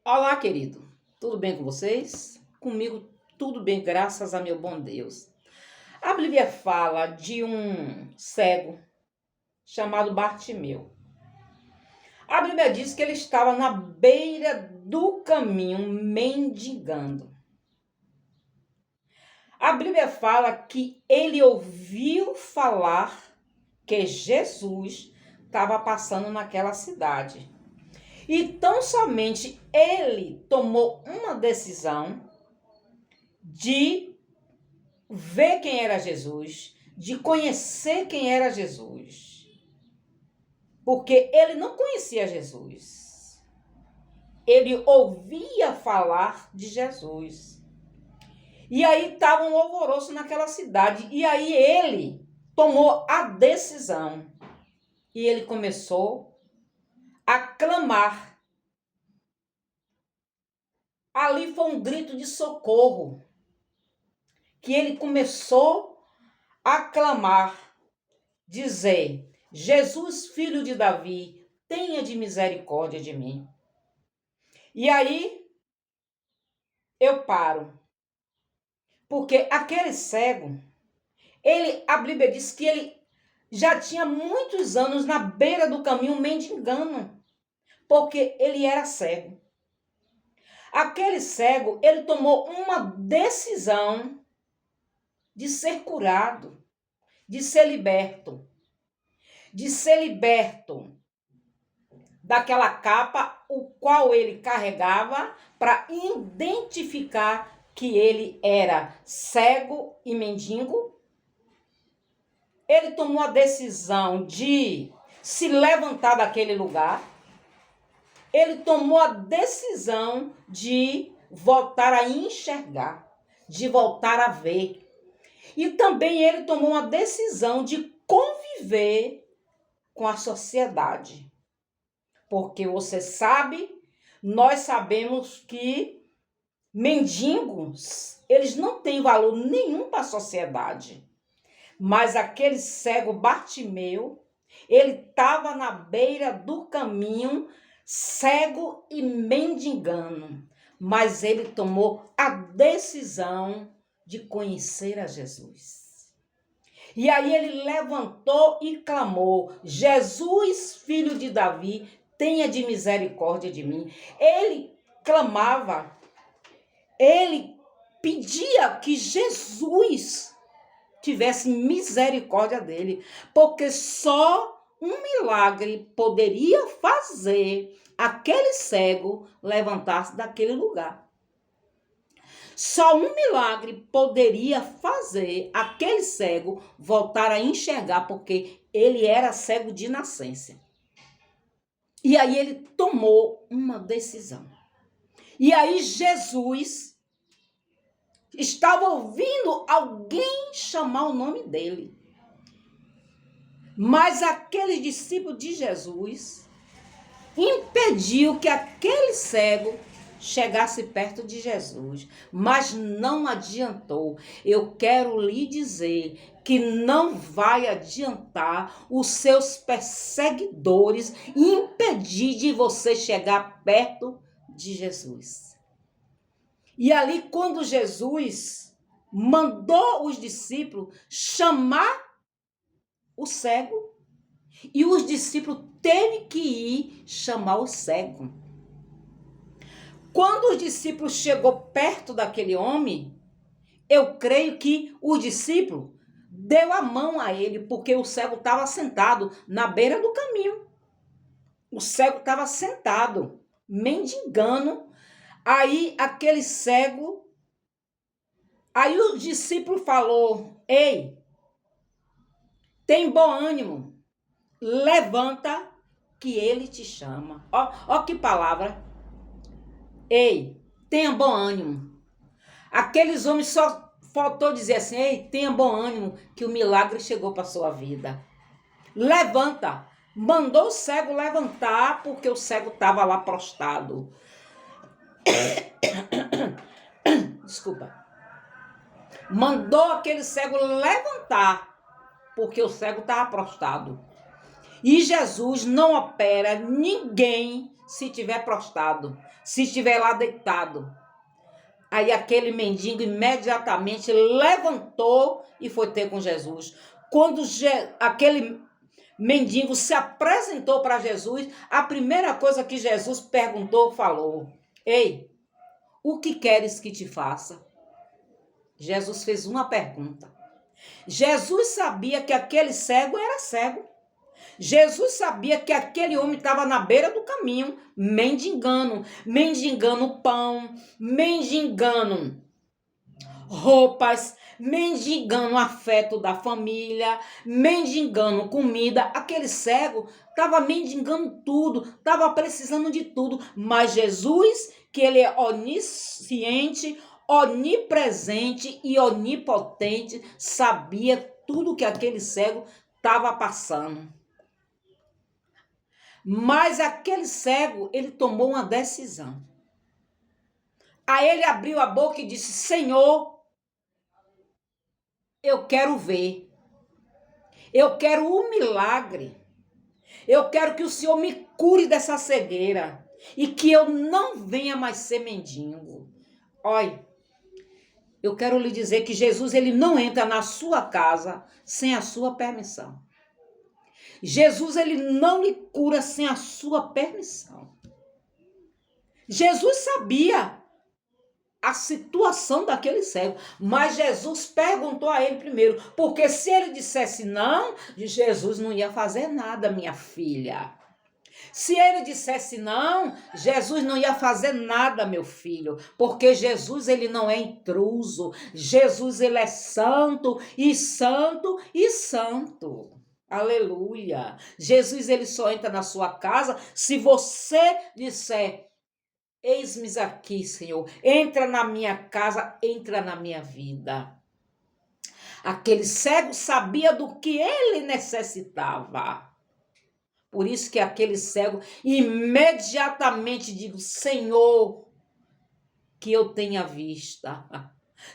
Olá, querido. Tudo bem com vocês? Comigo tudo bem, graças a meu bom Deus. A Bíblia fala de um cego chamado Bartimeu. A Bíblia diz que ele estava na beira do caminho mendigando. A Bíblia fala que ele ouviu falar que Jesus estava passando naquela cidade. E tão somente ele tomou uma decisão de ver quem era Jesus, de conhecer quem era Jesus. Porque ele não conhecia Jesus. Ele ouvia falar de Jesus. E aí estava um alvoroço naquela cidade. E aí ele tomou a decisão. E ele começou a clamar. Ali foi um grito de socorro. Que ele começou a clamar, dizer: Jesus, filho de Davi, tenha de misericórdia de mim. E aí eu paro, porque aquele cego, a Bíblia diz que ele já tinha muitos anos na beira do caminho mendigando, porque ele era cego. Aquele cego, ele tomou uma decisão de ser curado, de ser liberto daquela capa o qual ele carregava para identificar que ele era cego e mendigo. Ele tomou a decisão de se levantar daquele lugar. Ele tomou a decisão de voltar a enxergar, de voltar a ver. E também ele tomou uma decisão de conviver com a sociedade. Porque você sabe, nós sabemos que mendigos, eles não têm valor nenhum para a sociedade. Mas aquele cego Bartimeu, ele estava na beira do caminho, cego e mendigando. Mas ele tomou a decisão de conhecer a Jesus. E aí ele levantou e clamou: Jesus, filho de Davi, tenha de misericórdia de mim. Ele clamava, ele pedia que Jesus tivesse misericórdia dele, porque só um milagre poderia fazer aquele cego levantar-se daquele lugar. Só um milagre poderia fazer aquele cego voltar a enxergar, porque ele era cego de nascença. E aí ele tomou uma decisão. E aí Jesus estava ouvindo alguém chamar o nome dele. Mas aquele discípulo de Jesus impediu que aquele cego chegasse perto de Jesus, mas não adiantou. Eu quero lhe dizer que não vai adiantar os seus perseguidores impedir de você chegar perto de Jesus. E ali, quando Jesus mandou os discípulos chamar o cego, e os discípulos teve que ir chamar o cego. Quando os discípulos chegou perto daquele homem, eu creio que o discípulo deu a mão a ele, porque o cego estava sentado na beira do caminho. O cego estava sentado, mendigando. Aí aquele cego, aí o discípulo falou: ei, tem bom ânimo, levanta que ele te chama. Ó que palavra. Ei, tenha bom ânimo. Aqueles homens só faltou dizer assim: ei, tenha bom ânimo, que o milagre chegou para sua vida. Levanta. Mandou o cego levantar, porque o cego estava lá prostrado. Desculpa. Mandou aquele cego levantar, porque o cego estava prostrado. E Jesus não opera ninguém se tiver prostrado, se estiver lá deitado. Aí aquele mendigo imediatamente levantou e foi ter com Jesus. Quando aquele mendigo se apresentou para Jesus, a primeira coisa que Jesus perguntou, falou: Ei, o que queres que te faça? Jesus fez uma pergunta. Jesus sabia que aquele cego era cego. Jesus sabia que aquele homem estava na beira do caminho, mendigando pão, mendigando roupas, mendigando afeto da família, mendigando comida. Aquele cego estava mendigando tudo, estava precisando de tudo. Mas Jesus, que ele é onisciente, onipresente e onipotente, sabia tudo que aquele cego estava passando. Mas aquele cego, ele tomou uma decisão. Aí ele abriu a boca e disse: Senhor, eu quero ver. Eu quero um milagre. Eu quero que o Senhor me cure dessa cegueira. E que eu não venha mais ser mendigo. Olha, eu quero lhe dizer que Jesus, ele não entra na sua casa sem a sua permissão. Jesus, ele não lhe cura sem a sua permissão. Jesus sabia a situação daquele cego, mas Jesus perguntou a ele primeiro, porque se ele dissesse não, Jesus não ia fazer nada, minha filha. Se ele dissesse não, Jesus não ia fazer nada, meu filho, porque Jesus, ele não é intruso. Jesus, ele é santo e santo e santo. Aleluia. Jesus, ele só entra na sua casa se você disser: eis-me aqui, Senhor, entra na minha casa, entra na minha vida. Aquele cego sabia do que ele necessitava. Por isso que aquele cego imediatamente diz: Senhor, que eu tenha vista.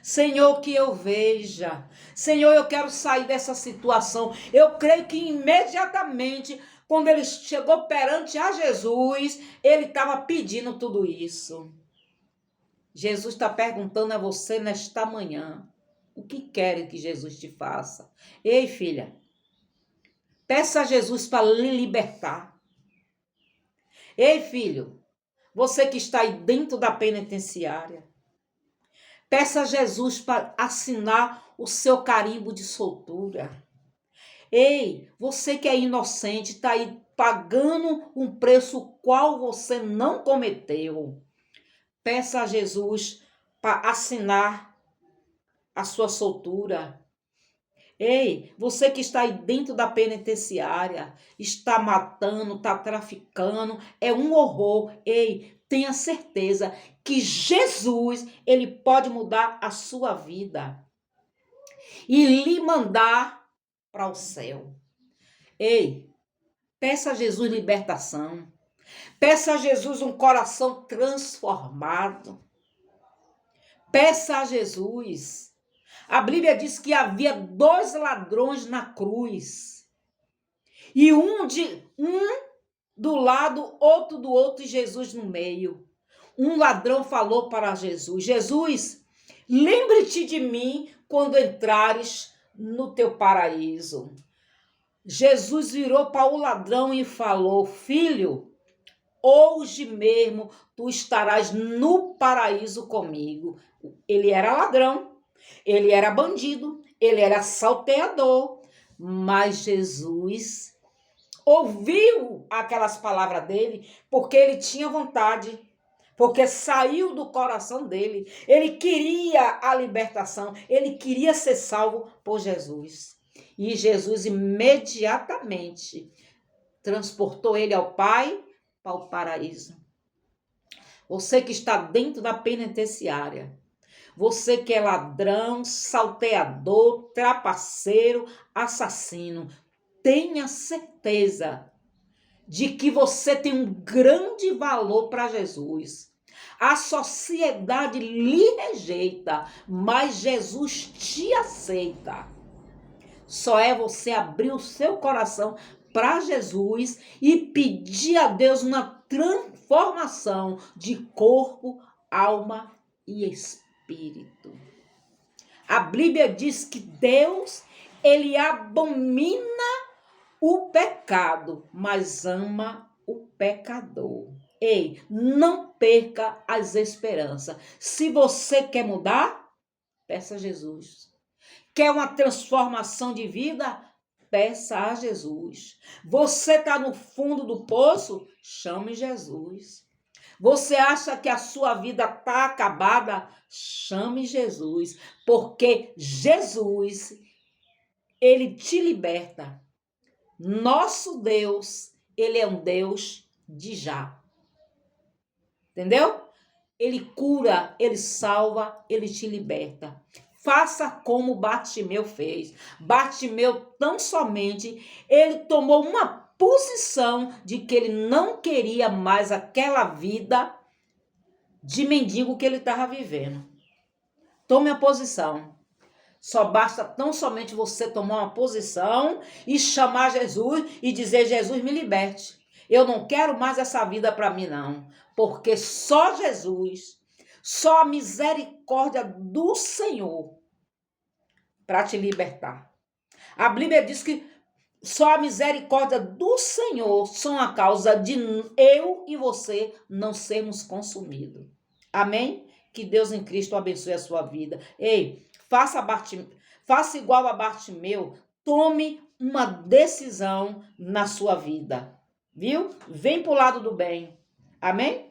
Senhor, que eu veja. Senhor, eu quero sair dessa situação. Eu creio que imediatamente, quando ele chegou perante a Jesus, ele estava pedindo tudo isso. Jesus está perguntando a você nesta manhã: o que quer que Jesus te faça? Ei, filha, peça a Jesus para lhe libertar. Ei, filho, você que está aí dentro da penitenciária, peça a Jesus para assinar o seu carimbo de soltura. Ei, você que é inocente, está aí pagando um preço qual você não cometeu. Peça a Jesus para assinar a sua soltura. Ei, você que está aí dentro da penitenciária, está matando, está traficando, é um horror. Ei, tenha certeza que Jesus, ele pode mudar a sua vida e lhe mandar para o céu. Ei, peça a Jesus libertação. Peça a Jesus um coração transformado. Peça a Jesus. A Bíblia diz que havia 2 ladrões na cruz. E um do lado, outro do outro, e Jesus no meio. Um ladrão falou para Jesus: Jesus, lembre-te de mim quando entrares no teu paraíso. Jesus virou para o ladrão e falou: filho, hoje mesmo tu estarás no paraíso comigo. Ele era ladrão, ele era bandido, ele era salteador, mas Jesus ouviu aquelas palavras dele porque ele tinha vontade, porque saiu do coração dele. Ele queria a libertação, ele queria ser salvo por Jesus. E Jesus imediatamente transportou ele ao Pai para o paraíso. Você que está dentro da penitenciária, você que é ladrão, salteador, trapaceiro, assassino, tenha certeza de que você tem um grande valor para Jesus. A sociedade lhe rejeita, mas Jesus te aceita. Só é você abrir o seu coração para Jesus e pedir a Deus uma transformação de corpo, alma e espírito. A Bíblia diz que Deus, ele abomina o pecado, mas ama o pecador. Ei, não perca as esperanças. Se você quer mudar, peça a Jesus. Quer uma transformação de vida? Peça a Jesus. Você está no fundo do poço? Chame Jesus. Você acha que a sua vida está acabada? Chame Jesus. Porque Jesus, ele te liberta. Nosso Deus, ele é um Deus de já. Entendeu? Ele cura, ele salva, ele te liberta. Faça como Bartimeu fez. Bartimeu, tão somente, ele tomou uma posição de que ele não queria mais aquela vida de mendigo que ele estava vivendo. Tome a posição. Só basta tão somente você tomar uma posição e chamar Jesus e dizer: Jesus, me liberte. Eu não quero mais essa vida para mim, não. Porque só Jesus, só a misericórdia do Senhor para te libertar. A Bíblia diz que só a misericórdia do Senhor são a causa de eu e você não sermos consumidos. Amém? Que Deus em Cristo abençoe a sua vida. Ei, faça igual a Bartimeu. Tome uma decisão na sua vida. Viu? Vem para o lado do bem. Amém?